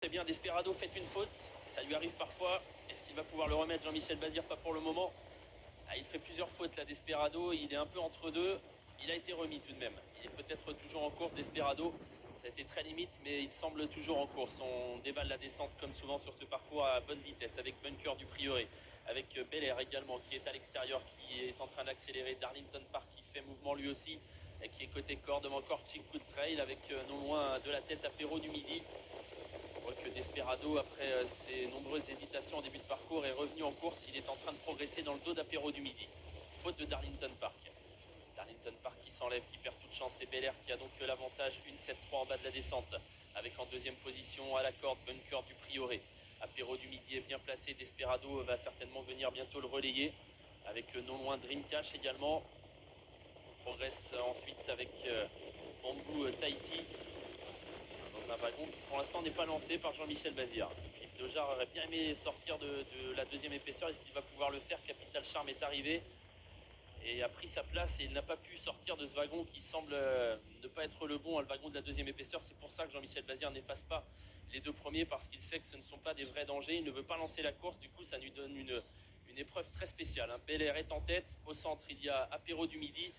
Très bien, Desperado fait une faute, ça lui arrive parfois. Est-ce qu'il va pouvoir le remettre, Jean-Michel Bazir? Pas pour le moment. Il fait plusieurs fautes là, Desperado, il est un peu entre deux. Il a été remis tout de même. Il est peut-être toujours en course, Desperado. Ça a été très limite, mais il semble toujours en course. On déballe la descente comme souvent sur ce parcours à bonne vitesse, avec Bunker du Prieuré, avec Bel Air également, qui est à l'extérieur, qui est en train d'accélérer. Darlington Park qui fait mouvement lui aussi, et qui est côté corde devant encore Chic Good Trail, avec non loin de la tête Apéro du Midi. On voit que Desperado, après ses nombreuses hésitations en début de parcours, est revenu en course. Il est en train de progresser dans le dos d'Apéro du Midi. Faute de Darlington Park. Darlington Park qui s'enlève, qui perd toute chance. C'est Bel Air qui a donc l'avantage, une 7-3 en bas de la descente. Avec en deuxième position à la corde Bunker du Prieuré. Apéro du Midi est bien placé. Desperado va certainement venir bientôt le relayer. Avec non loin Dream Cash également. On progresse ensuite avec Bamboo Tahiti, dans un wagon qui pour l'instant n'est pas lancé par Jean-Michel Bazir. Philippe Dejar aurait bien aimé sortir de la deuxième épaisseur. Est-ce qu'il va pouvoir le faire? Capital Charm est arrivé et a pris sa place et il n'a pas pu sortir de ce wagon qui semble ne pas être le bon, le wagon de la deuxième épaisseur. C'est pour ça que Jean-Michel Bazir n'efface pas les deux premiers, parce qu'il sait que ce ne sont pas des vrais dangers. Il ne veut pas lancer la course, du coup ça lui donne une épreuve très spéciale. Bel Air est en tête, au centre il y a Apéro du Midi.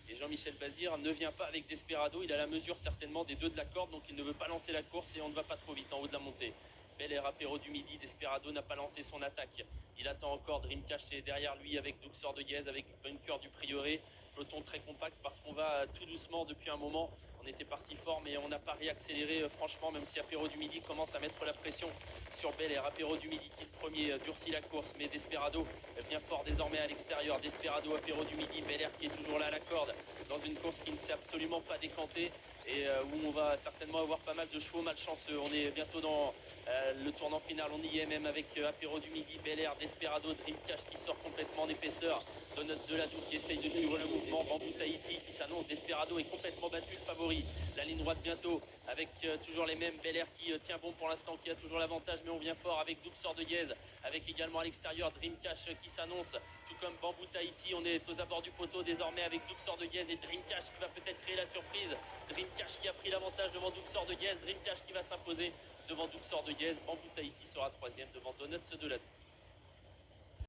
Et Jean-Michel Bazir ne vient pas avec Desperado, il a la mesure certainement des deux de la corde, donc il ne veut pas lancer la course et on ne va pas trop vite en haut de la montée. Bel Air, Apéro du Midi, Desperado n'a pas lancé son attaque. Il attend encore, Dreamcash c'est derrière lui avec Duxor de Guez, avec Bunker du Prieuré. Peloton très compact parce qu'on va tout doucement depuis un moment. On était parti fort mais on n'a pas réaccéléré franchement, même si Apéro du Midi commence à mettre la pression sur Bel Air. Apéro du Midi qui est le premier durcit la course, mais Desperado vient fort désormais à l'extérieur. Desperado, Apéro du Midi, Bel Air qui est toujours là à la corde dans une course qui ne s'est absolument pas décantée et où on va certainement avoir pas mal de chevaux malchanceux. On est bientôt dans le tournant final, on y est même avec Apéro du Midi, Bel Air, Desperado, Dreamcash qui sort complètement en épaisseur, Donut Deladou qui essaye de suivre le mouvement, Bamboo Tahiti qui s'annonce, Desperado est complètement battu, le favori, la ligne droite bientôt avec toujours les mêmes, Bel Air qui tient bon pour l'instant, qui a toujours l'avantage, mais on vient fort avec Duxor de Guez, avec également à l'extérieur Dreamcash qui s'annonce, tout comme Bamboo Tahiti. On est aux abords du poteau désormais avec Duxor de Guez et Dreamcash qui va peut-être créer la surprise. Dreamcash qui a pris l'avantage devant Duxor de Guez, Dreamcash qui va s'imposer devant Duxor de Guez. Bamboo Tahiti sera troisième devant Donuts de la